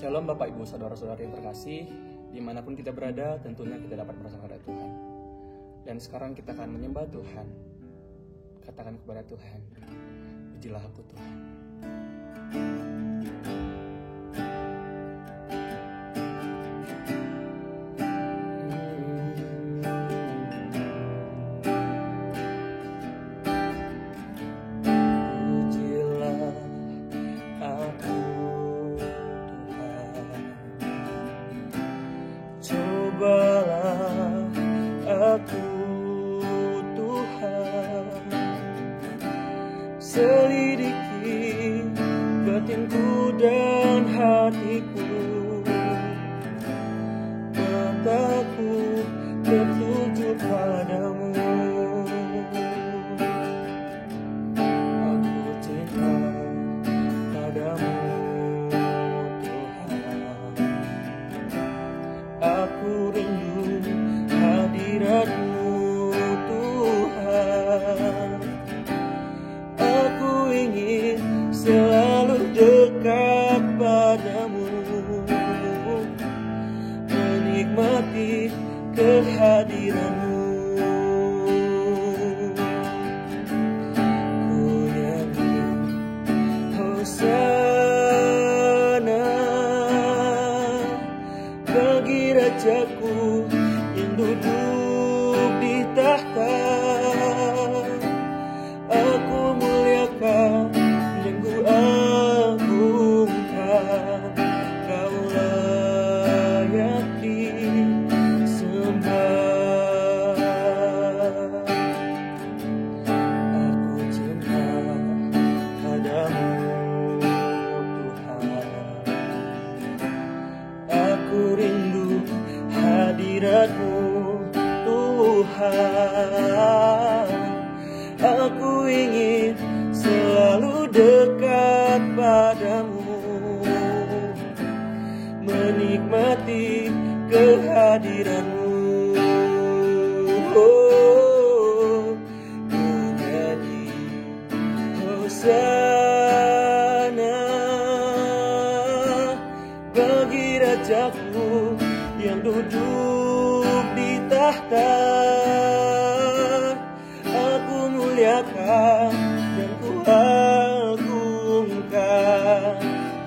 Shalom Bapak Ibu Saudara-saudari yang terkasih, dimanapun kita berada tentunya kita dapat merasakan kepada Tuhan. Dan sekarang kita akan menyembah Tuhan. Katakan kepada Tuhan, pujilah aku Tuhan. Selidiki batinku dan hatiku, mataku tertuju padamu. Aku cinta padamu Tuhan, aku rindu hadiratmu Tuhan. Aku ingin selalu dekat padamu, menikmati kehadiranmu. Ku nyanyi Hosana bagi Rajaku yang duduk di tahta. Aku muliakan dan ku agungkan, Kau layak disembah. Aku cinta padamu Tuhan, aku rindu hadiratmu Tuhan. Aku ingin selalu dekat padamu, menikmati kehadiranmu. Oh, ku nyanyi Hosana bagi Rajaku yang duduk di tahta. Muliakan dan ku agungkan,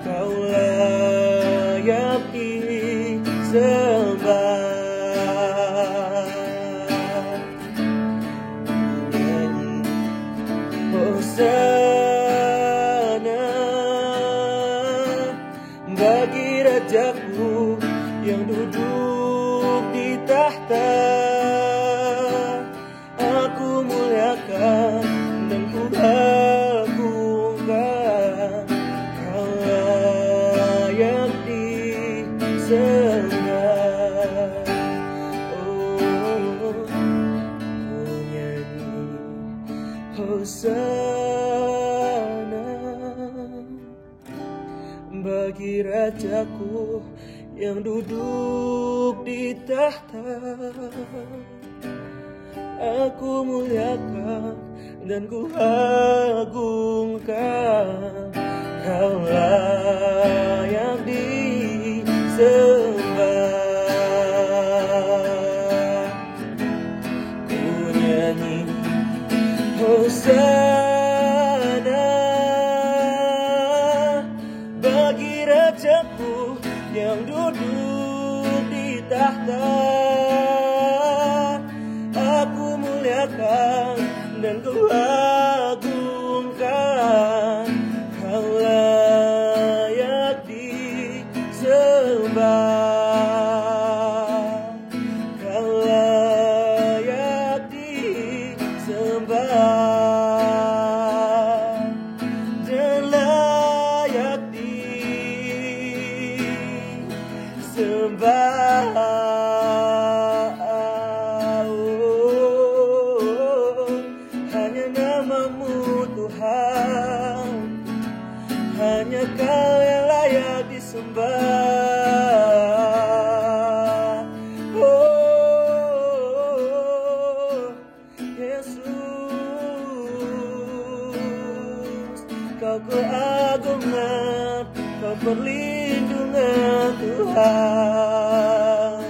Kau layak disembah. Ku nyanyi Hosana bagi Rajaku yang duduk di tahta. Aku muliakan dan ku agungkan, Kau layak disembah. Oh, ku nyanyi Hosana bagi Rajaku yang duduk di tahta. Aku muliakan dan ku agungkan, Kau layak disembah. Ku nyanyi Hosana bagi Rajaku yang duduk di tahta. Aku muliakan dan ku agungkan, Kau layak disembah. Kau layak disembah dan layak disembah. Hanya Kau yang layak disembah. Oh, Yesus, Kau keagungan, Kau perlindungan. Tuhan,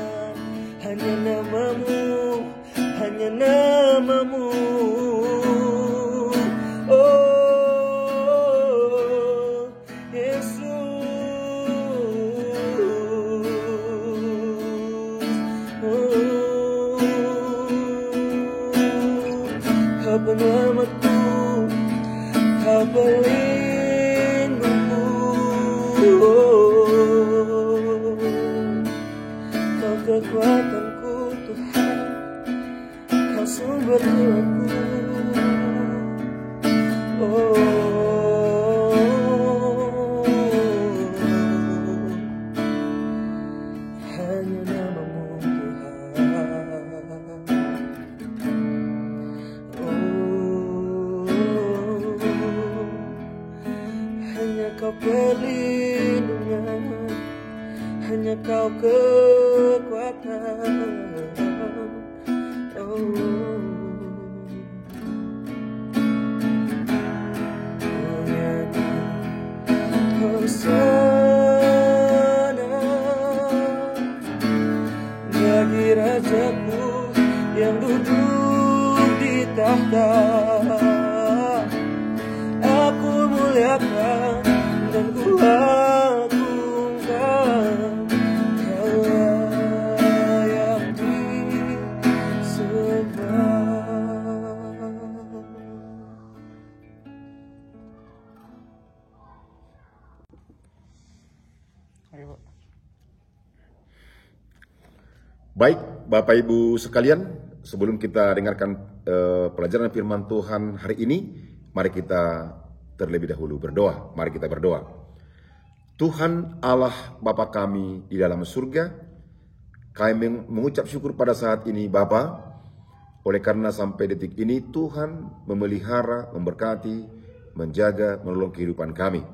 hanya namamu, hanya namamu. Oh Yesus, oh, Kau penyelamatku, Kau pelindungku, oh, Kau kekuatanku Tuhan, Kau sumber jiwaku, oh, hanya namamu Tuhan, hanya Kau perlindungan, hanya Kau kekuatan, oh, Hosana bagi Rajaku yang duduk di tahta. Aku muliakan dan ku agungkan, Kau layak disembah. Ayo, Pak. Baik, Bapak Ibu sekalian, sebelum kita dengarkan pelajaran firman Tuhan hari ini, mari kita terlebih dahulu berdoa. Mari kita berdoa. Tuhan Allah Bapa kami di dalam surga, kami mengucap syukur pada saat ini Bapa, oleh karena sampai detik ini Tuhan memelihara, memberkati, menjaga, menolong kehidupan kami.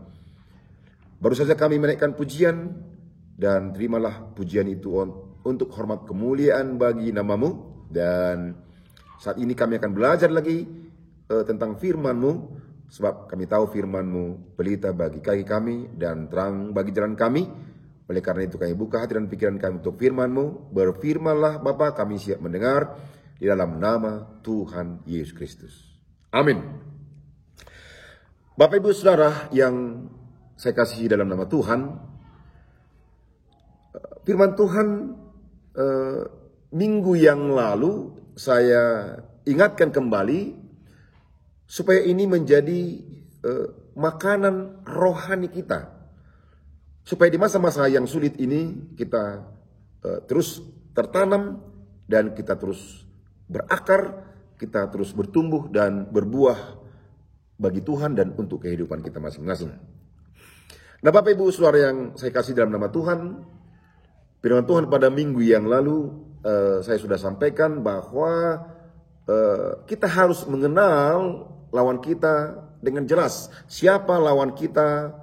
Baru saja kami menaikkan pujian, dan terimalah pujian itu untuk hormat kemuliaan bagi namamu. Dan saat ini kami akan belajar lagi tentang firman-Mu, sebab kami tahu firman-Mu pelita bagi kaki kami dan terang bagi jalan kami. Oleh karena itu kami buka hati dan pikiran kami untuk firman-Mu. Berfirmanlah Bapa, kami siap mendengar di dalam nama Tuhan Yesus Kristus. Amin. Bapak Ibu Saudara yang saya kasihi dalam nama Tuhan, firman Tuhan minggu yang lalu saya ingatkan kembali supaya ini menjadi makanan rohani kita, supaya di masa-masa yang sulit ini kita terus tertanam dan kita terus berakar, kita terus bertumbuh dan berbuah bagi Tuhan dan untuk kehidupan kita masing-masing. Nah, Bapak Ibu Saudara yang saya kasih dalam nama Tuhan, firman Tuhan pada minggu yang lalu saya sudah sampaikan bahwa kita harus mengenal lawan kita dengan jelas. Siapa lawan kita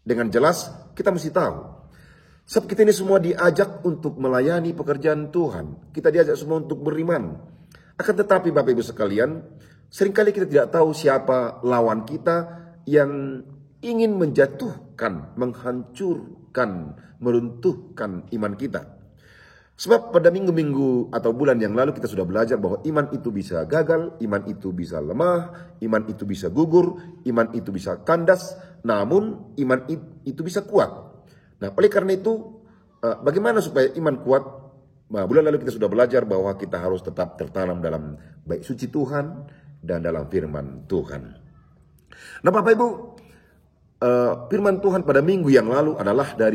dengan jelas, kita mesti tahu. Sebab kita ini semua diajak untuk melayani pekerjaan Tuhan. Kita diajak semua untuk beriman. Akan tetapi Bapak Ibu sekalian, seringkali kita tidak tahu siapa lawan kita yang ingin menjatuhkan, menghancurkan, meruntuhkan iman kita. Sebab pada minggu-minggu atau bulan yang lalu kita sudah belajar bahwa iman itu bisa gagal, iman itu bisa lemah, iman itu bisa gugur, iman itu bisa kandas, namun iman itu bisa kuat. Nah, oleh karena itu bagaimana supaya iman kuat? Nah, bulan lalu kita sudah belajar bahwa kita harus tetap tertanam dalam baik suci Tuhan dan dalam firman Tuhan. Nah, Bapak Ibu, firman Tuhan pada minggu yang lalu adalah dari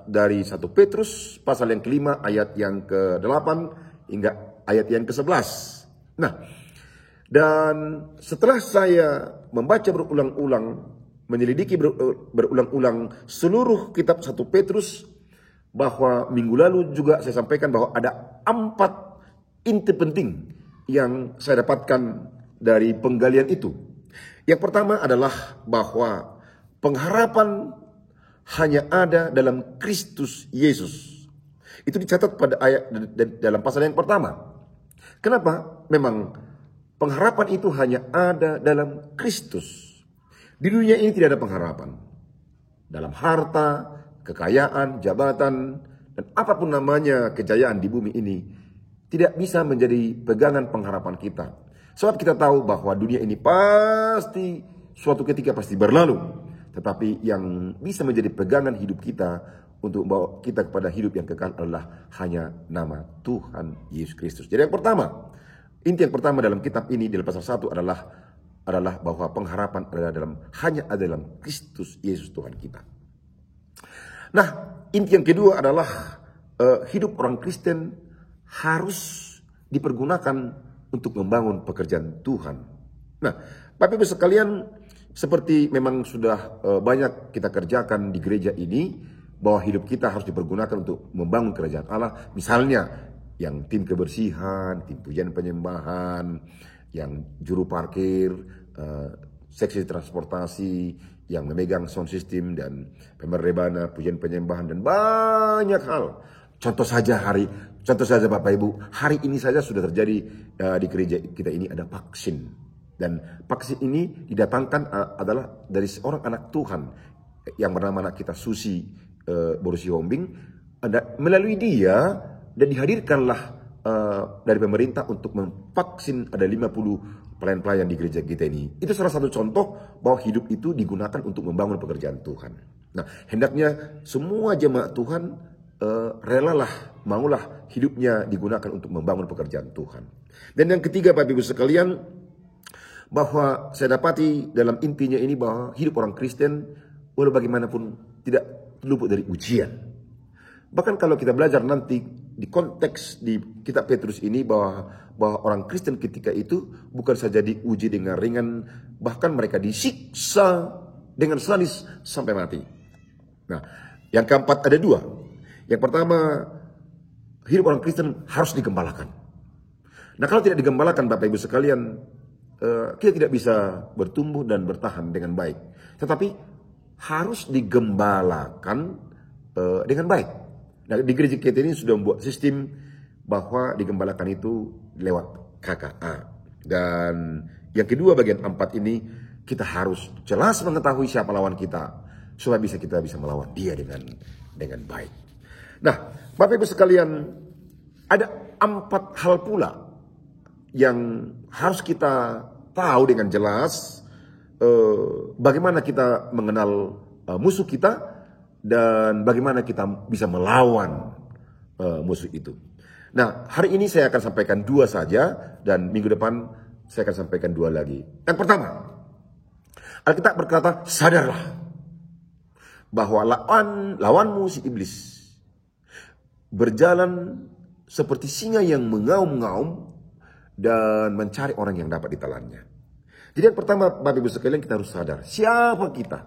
dari 1 Petrus pasal yang kelima ayat yang ke-8 hingga ayat yang ke-11. Nah, dan setelah saya membaca berulang-ulang, menyelidiki berulang-ulang seluruh kitab 1 Petrus, bahwa minggu lalu juga saya sampaikan bahwa ada 4 inti penting yang saya dapatkan dari penggalian itu. Yang pertama adalah bahwa pengharapan hanya ada dalam Kristus Yesus. Itu dicatat pada ayat dalam pasal yang pertama. Kenapa? Memang pengharapan itu hanya ada dalam Kristus. Di dunia ini tidak ada pengharapan. Dalam harta, kekayaan, jabatan, dan apapun namanya kejayaan di bumi ini tidak bisa menjadi pegangan pengharapan kita. Sebab kita tahu bahwa dunia ini pasti suatu ketika pasti berlalu. Tetapi yang bisa menjadi pegangan hidup kita untuk membawa kita kepada hidup yang kekal adalah hanya nama Tuhan Yesus Kristus. Jadi yang pertama, inti yang pertama dalam kitab ini dalam pasal 1 adalah bahwa pengharapan hanya ada dalam Kristus Yesus Tuhan kita. Nah, inti yang kedua adalah hidup orang Kristen harus dipergunakan untuk membangun pekerjaan Tuhan. Nah, Bapak Ibu sekalian, seperti memang sudah banyak kita kerjakan di gereja ini, bahwa hidup kita harus dipergunakan untuk membangun kerajaan Allah. Misalnya, yang tim kebersihan, tim pujian penyembahan, yang juru parkir, seksi transportasi, yang memegang sound system dan pemerebana, pujian penyembahan, dan banyak hal. Contoh saja Bapak Ibu, hari ini saja sudah terjadi di gereja kita ini ada vaksin. Dan vaksin ini didatangkan adalah dari seorang anak Tuhan yang bernama anak kita Susi Borusi Hombing. Melalui dia dan dihadirkanlah dari pemerintah untuk memvaksin ada 50 pelayan-pelayan di gereja kita ini. Itu salah satu contoh bahwa hidup itu digunakan untuk membangun pekerjaan Tuhan. Nah, hendaknya semua jemaat Tuhan maulah hidupnya digunakan untuk membangun pekerjaan Tuhan. Dan yang ketiga Bapak Ibu sekalian, bahwa saya dapati dalam intinya ini bahwa hidup orang Kristen walau bagaimanapun tidak luput dari ujian. Bahkan kalau kita belajar nanti di konteks di kitab Petrus ini bahwa orang Kristen ketika itu bukan saja diuji dengan ringan, bahkan mereka disiksa dengan sadis sampai mati. Nah, yang keempat ada dua. Yang pertama, hidup orang Kristen harus digembalakan. Nah, kalau tidak digembalakan Bapak Ibu sekalian, kita tidak bisa bertumbuh dan bertahan dengan baik. Tetapi harus digembalakan dengan baik. Nah, di gereja kita ini sudah membuat sistem bahwa digembalakan itu lewat KKA. Dan yang kedua bagian 4 ini, kita harus jelas mengetahui siapa lawan kita supaya kita bisa melawan dia dengan baik. Nah, Bapak Ibu sekalian, ada 4 hal pula yang harus kita tahu dengan jelas bagaimana kita mengenal musuh kita dan bagaimana kita bisa melawan musuh itu. Nah, hari ini saya akan sampaikan 2 saja dan minggu depan saya akan sampaikan 2 lagi. Yang pertama, Alkitab berkata, sadarlah bahwa lawanmu si iblis berjalan seperti singa yang mengaum-ngaum dan mencari orang yang dapat ditelannya. Jadi yang pertama Bapak Ibu sekalian, kita harus sadar siapa kita.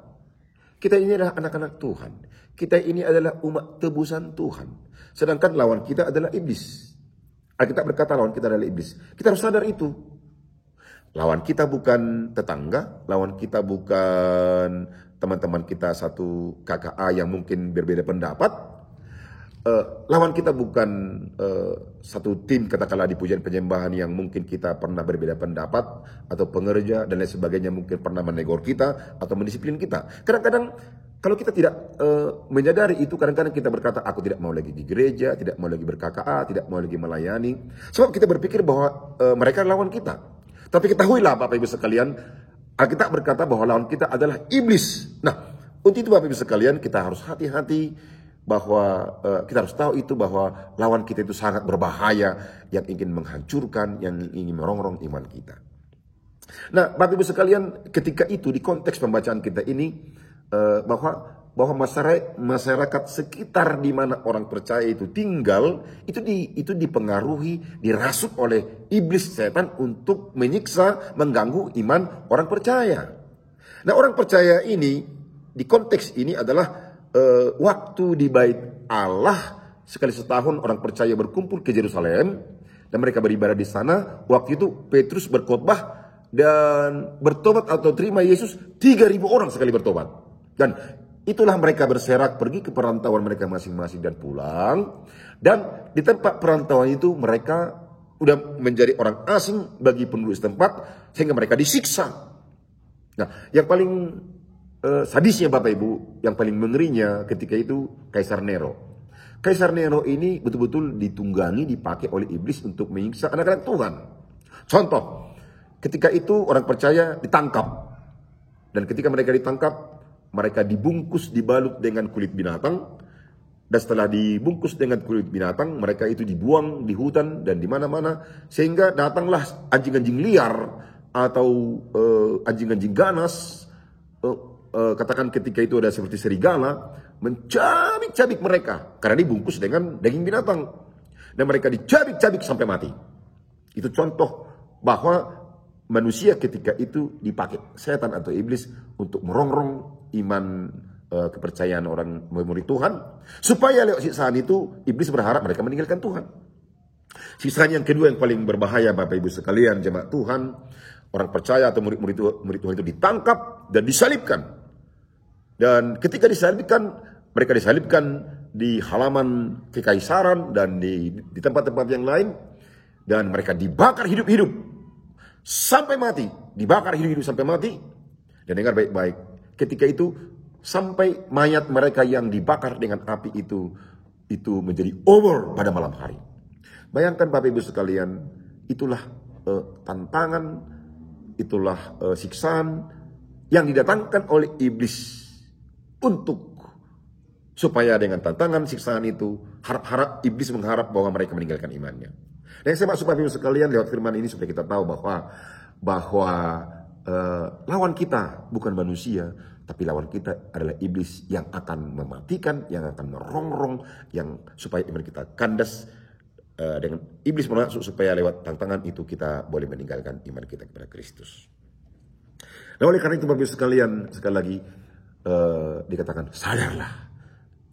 Kita ini adalah anak-anak Tuhan. Kita ini adalah umat tebusan Tuhan. Sedangkan lawan kita adalah iblis. Alkitab berkata lawan kita adalah iblis. Kita harus sadar itu. Lawan kita bukan tetangga, lawan kita bukan teman-teman kita satu KKA yang mungkin berbeda pendapat. Lawan kita bukan satu tim katakanlah di pujian penyembahan yang mungkin kita pernah berbeda pendapat atau pengerja dan lain sebagainya, mungkin pernah menegur kita atau mendisiplin kita. Kadang-kadang kalau kita tidak menyadari itu, kadang-kadang kita berkata aku tidak mau lagi di gereja, tidak mau lagi ber-KKA, tidak mau lagi melayani. Sebab kita berpikir bahwa mereka lawan kita. Tapi ketahuilah Bapak Ibu sekalian, Alkitab berkata bahwa lawan kita adalah iblis. Nah, untuk itu Bapak Ibu sekalian, kita harus hati-hati bahwa kita harus tahu itu bahwa lawan kita itu sangat berbahaya, yang ingin menghancurkan, yang ingin merongrong iman kita. Nah, Bapak Ibu sekalian, ketika itu di konteks pembacaan kita ini bahwa masyarakat sekitar di mana orang percaya itu tinggal itu dipengaruhi, dirasuk oleh iblis setan untuk menyiksa, mengganggu iman orang percaya. Nah, orang percaya ini di konteks ini adalah waktu di bait Allah sekali setahun orang percaya berkumpul ke Yerusalem dan mereka beribadah di sana. Waktu itu Petrus berkhotbah dan bertobat atau terima Yesus 3.000 orang sekali bertobat. Dan itulah mereka berserak pergi ke perantauan mereka masing-masing dan pulang. Dan di tempat perantauan itu mereka udah menjadi orang asing bagi penduduk setempat sehingga mereka disiksa. Nah, yang paling sadisnya Bapak Ibu, yang paling mengerinya ketika itu Kaisar Nero. Kaisar Nero ini betul-betul ditunggangi, dipakai oleh iblis untuk menyiksa anak-anak Tuhan. Contoh, ketika itu orang percaya ditangkap. Dan ketika mereka ditangkap, mereka dibungkus, dibalut dengan kulit binatang. Dan setelah dibungkus dengan kulit binatang, mereka itu dibuang di hutan dan di mana-mana. Sehingga datanglah anjing-anjing liar atau anjing-anjing ganas, katakan ketika itu ada seperti serigala, mencabik-cabik mereka karena dibungkus dengan daging binatang, dan mereka dicabik-cabik sampai mati. Itu contoh bahwa manusia ketika itu dipakai setan atau iblis untuk merongrong iman, kepercayaan orang murid Tuhan, supaya lewat siksaan itu iblis berharap mereka meninggalkan Tuhan. Siksaan yang kedua yang paling berbahaya Bapak Ibu sekalian, jemaat Tuhan, orang percaya atau murid Tuhan itu ditangkap dan disalibkan. Dan ketika disalibkan, mereka disalibkan di halaman kekaisaran dan di tempat-tempat yang lain. Dan mereka dibakar hidup-hidup sampai mati. Dibakar hidup-hidup sampai mati. Dan dengar baik-baik, ketika itu sampai mayat mereka yang dibakar dengan api itu menjadi over pada malam hari. Bayangkan Bapak Ibu sekalian, itulah tantangan, itulah siksaan yang didatangkan oleh iblis untuk supaya dengan tantangan siksaan itu harap-harap iblis mengharap bahwa mereka meninggalkan imannya. Dan saya maksud Bapak Ibu sekalian lewat firman ini supaya kita tahu bahwa lawan kita bukan manusia, tapi lawan kita adalah iblis yang akan mematikan, yang akan merongrong, yang supaya iman kita kandas. Dengan iblis bermaksud supaya lewat tantangan itu kita boleh meninggalkan iman kita kepada Kristus. Nah, oleh karena itu Bapak Ibu sekalian, sekali lagi dikatakan sadarlah,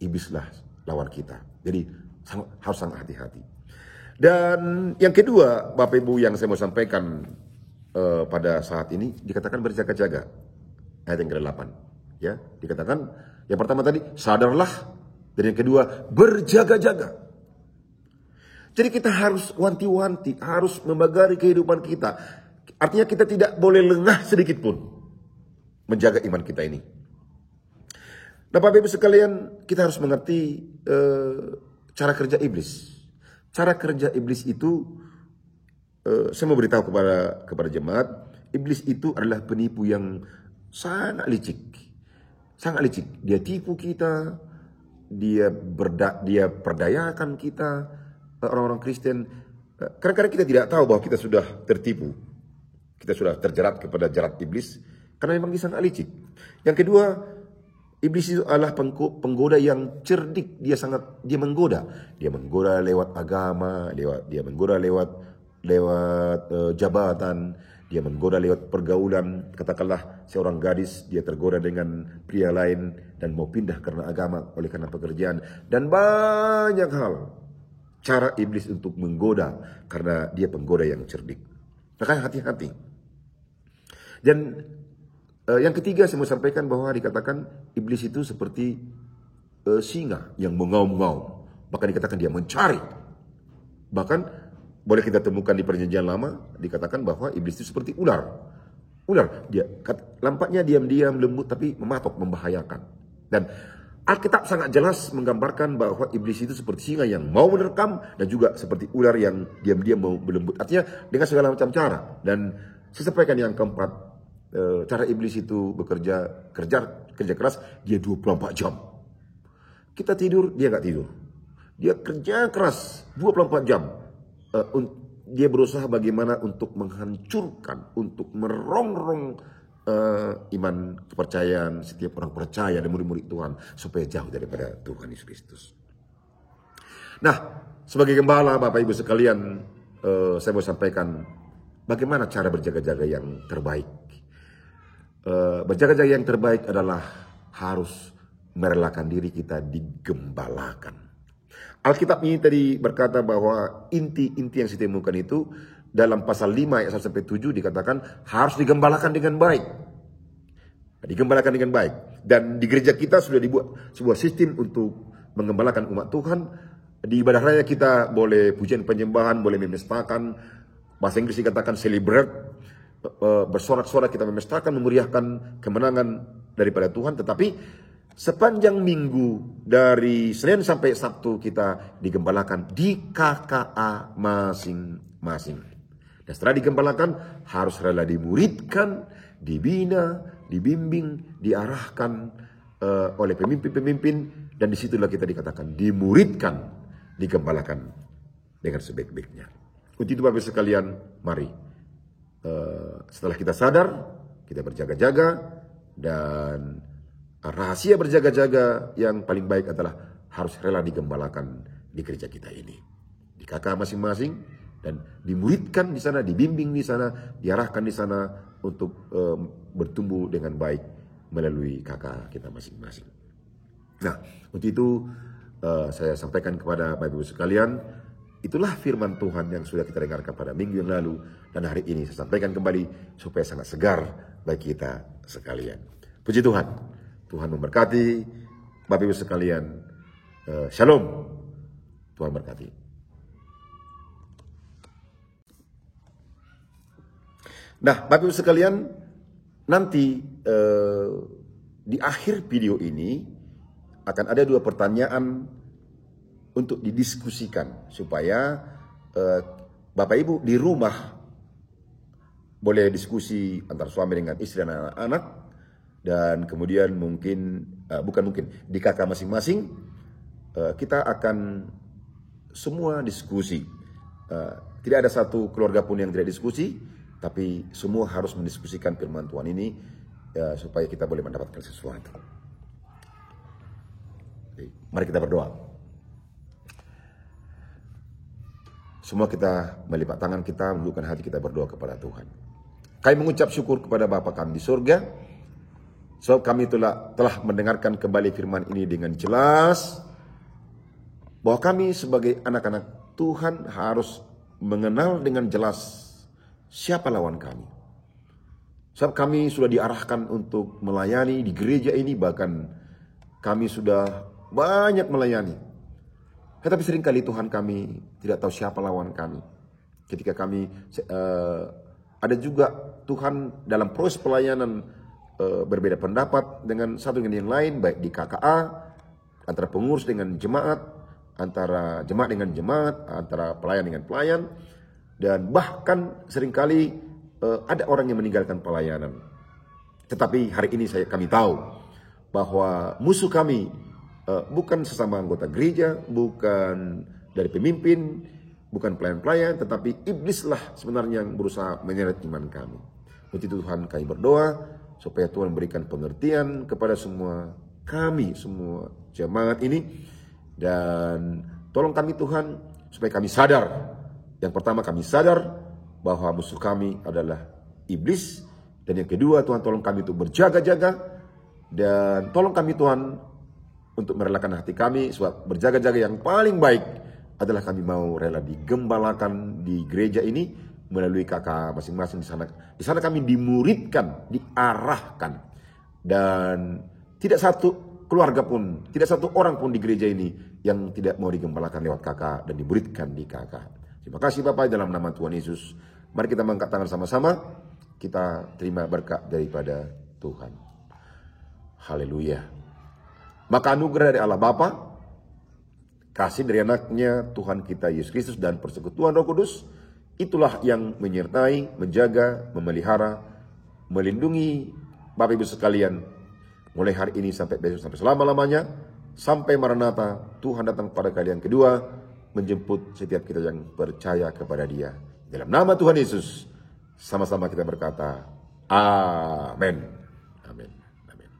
iblislah lawan kita. Jadi harus sangat hati-hati. Dan yang kedua Bapak Ibu yang saya mau sampaikan pada saat ini, dikatakan berjaga-jaga. Ayat yang ke-8 ya, dikatakan yang pertama tadi sadarlah, dan yang kedua berjaga-jaga. Jadi kita harus wanti-wanti, harus membagari kehidupan kita. Artinya kita tidak boleh lengah sedikit pun menjaga iman kita ini. Nah Bapak Ibu sekalian, kita harus mengerti cara kerja iblis. Cara kerja iblis itu, saya mau beritahu kepada jemaat, iblis itu adalah penipu yang sangat licik. Sangat licik. Dia tipu kita, dia perdayakan kita, orang-orang Kristen. Kadang-kadang kita tidak tahu bahwa kita sudah tertipu. Kita sudah terjerat kepada jerat iblis, karena memang dia sangat licik. Yang kedua, iblis itu adalah penggoda yang cerdik. Dia menggoda. Dia menggoda lewat agama, dia menggoda lewat jabatan, dia menggoda lewat pergaulan. Katakanlah seorang gadis, dia tergoda dengan pria lain dan mau pindah karena agama, oleh karena pekerjaan, dan banyak hal. Cara iblis untuk menggoda karena dia penggoda yang cerdik. Makanya hati-hati. Dan yang ketiga saya mau sampaikan bahwa dikatakan iblis itu seperti singa yang mengaum-ngaum. Bahkan dikatakan dia mencari. Bahkan boleh kita temukan di Perjanjian Lama, dikatakan bahwa iblis itu seperti ular. Ular, dia lampaknya diam-diam, lembut, tapi mematok, membahayakan. Dan Alkitab sangat jelas menggambarkan bahwa iblis itu seperti singa yang mau menerkam, dan juga seperti ular yang diam-diam mau berlembut. Artinya dengan segala macam cara. Dan saya sampaikan yang keempat, cara iblis itu bekerja keras, dia 24 jam. Kita tidur, dia nggak tidur. Dia kerja keras 24 jam. Dia berusaha bagaimana untuk menghancurkan, untuk merongrong iman, kepercayaan setiap orang percaya dan murid-murid Tuhan supaya jauh daripada Tuhan Yesus Kristus. Nah, sebagai gembala Bapak Ibu sekalian, saya mau sampaikan bagaimana cara berjaga-jaga yang terbaik. Berjaga-jaga yang terbaik adalah harus merelakan diri kita digembalakan. Alkitab ini tadi berkata bahwa inti-inti yang saya temukan itu dalam pasal 5 ayat 1 sampai 7 dikatakan harus digembalakan dengan baik. Digembalakan dengan baik. Dan di gereja kita sudah dibuat sebuah sistem untuk menggembalakan umat Tuhan. Di ibadah raya kita boleh pujian penyembahan, boleh memestakan. Bahasa Inggris dikatakan celebrate. Bersorak-sorak kita memestakan, memeriahkan kemenangan daripada Tuhan, tetapi sepanjang minggu dari Senin sampai Sabtu kita digembalakan di KKA masing-masing. Dan setelah digembalakan harus rela dimuridkan, dibina, dibimbing, diarahkan oleh pemimpin-pemimpin, dan disitulah kita dikatakan dimuridkan, digembalakan dengan sebaik-baiknya. Untuk itu Bapak sekalian, mari setelah kita sadar, kita berjaga-jaga, dan rahasia berjaga-jaga yang paling baik adalah harus rela digembalakan di gereja kita ini, di KKA masing-masing, dan dimuridkan di sana, dibimbing di sana, diarahkan di sana untuk bertumbuh dengan baik melalui KKA kita masing-masing. Nah, untuk itu saya sampaikan kepada Bapak Ibu sekalian, itulah firman Tuhan yang sudah kita dengarkan pada minggu yang lalu, dan hari ini saya sampaikan kembali supaya sangat segar bagi kita sekalian. Puji Tuhan. Tuhan memberkati Bapak Ibu sekalian. Shalom. Tuhan berkati. Nah, Bapak Ibu sekalian, nanti di akhir video ini akan ada 2 pertanyaan untuk didiskusikan supaya Bapak Ibu di rumah boleh diskusi antara suami dengan istri dan anak-anak, dan kemudian di KKA masing-masing kita akan semua diskusi. Tidak ada satu keluarga pun yang tidak diskusi, tapi semua harus mendiskusikan firman Tuhan ini supaya kita boleh mendapatkan sesuatu. Oke, mari kita berdoa. Semua kita melipat tangan kita, menundukkan hati kita berdoa kepada Tuhan. Kami mengucap syukur kepada Bapa kami di surga, sebab kami telah mendengarkan kembali firman ini dengan jelas, bahwa kami sebagai anak-anak Tuhan harus mengenal dengan jelas siapa lawan kami. Sebab kami sudah diarahkan untuk melayani di gereja ini, bahkan kami sudah banyak melayani. Tetapi seringkali Tuhan kami tidak tahu siapa lawan kami. Ketika kami ada juga Tuhan dalam proses pelayanan berbeda pendapat dengan satu dengan yang lain, baik di KKA, antara pengurus dengan jemaat, antara jemaat dengan jemaat, antara pelayan dengan pelayan, dan bahkan seringkali ada orang yang meninggalkan pelayanan. Tetapi hari ini kami tahu bahwa musuh kami bukan sesama anggota gereja, bukan dari pemimpin, bukan pelayan-pelayan, tetapi iblislah sebenarnya yang berusaha menyeret iman kami. Untuk itu Tuhan kami berdoa supaya Tuhan berikan pengertian kepada semua kami, semua jemaat ini, dan tolong kami Tuhan supaya kami sadar. Yang pertama, kami sadar bahwa musuh kami adalah iblis, dan yang kedua, Tuhan tolong kami untuk berjaga-jaga, dan tolong kami Tuhan untuk merelakan hati kami, sebab berjaga-jaga yang paling baik adalah kami mau rela digembalakan di gereja ini melalui KKA masing-masing di sana. Di sana kami dimuridkan, diarahkan, dan tidak satu keluarga pun, tidak satu orang pun di gereja ini yang tidak mau digembalakan lewat KKA dan dimuridkan di KKA. Terima kasih Bapak, dalam nama Tuhan Yesus. Mari kita mengangkat tangan sama-sama, kita terima berkat daripada Tuhan. Haleluya. Maka anugerah dari Allah Bapa, kasih dari anaknya Tuhan kita Yesus Kristus, dan persekutuan Roh Kudus, itulah yang menyertai, menjaga, memelihara, melindungi Bapak Ibu sekalian, mulai hari ini sampai besok, sampai selama-lamanya, sampai Maranatha, Tuhan datang pada kali yang kedua, menjemput setiap kita yang percaya kepada Dia. Dalam nama Tuhan Yesus, sama-sama kita berkata, amin. Amin. Amin.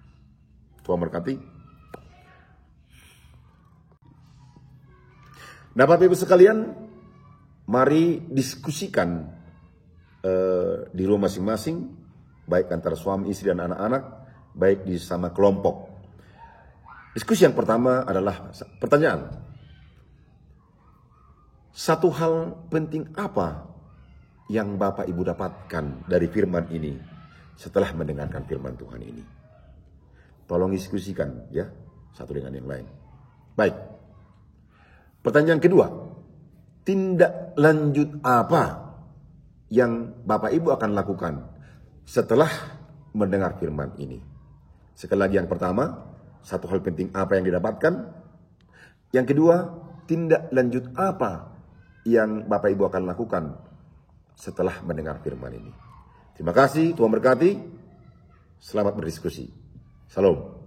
Tuhan berkati. Nah Bapak Ibu sekalian, mari diskusikan di rumah masing-masing, baik antara suami, istri, dan anak-anak, baik di sama kelompok. Diskusi yang pertama adalah pertanyaan. Satu hal penting apa yang Bapak Ibu dapatkan dari firman ini setelah mendengarkan firman Tuhan ini? Tolong diskusikan ya, satu dengan yang lain. Baik. Pertanyaan kedua, tindak lanjut apa yang Bapak Ibu akan lakukan setelah mendengar firman ini? Sekali lagi, yang pertama, satu hal penting apa yang didapatkan. Yang kedua, tindak lanjut apa yang Bapak Ibu akan lakukan setelah mendengar firman ini. Terima kasih, Tuhan berkati. Selamat berdiskusi. Salam.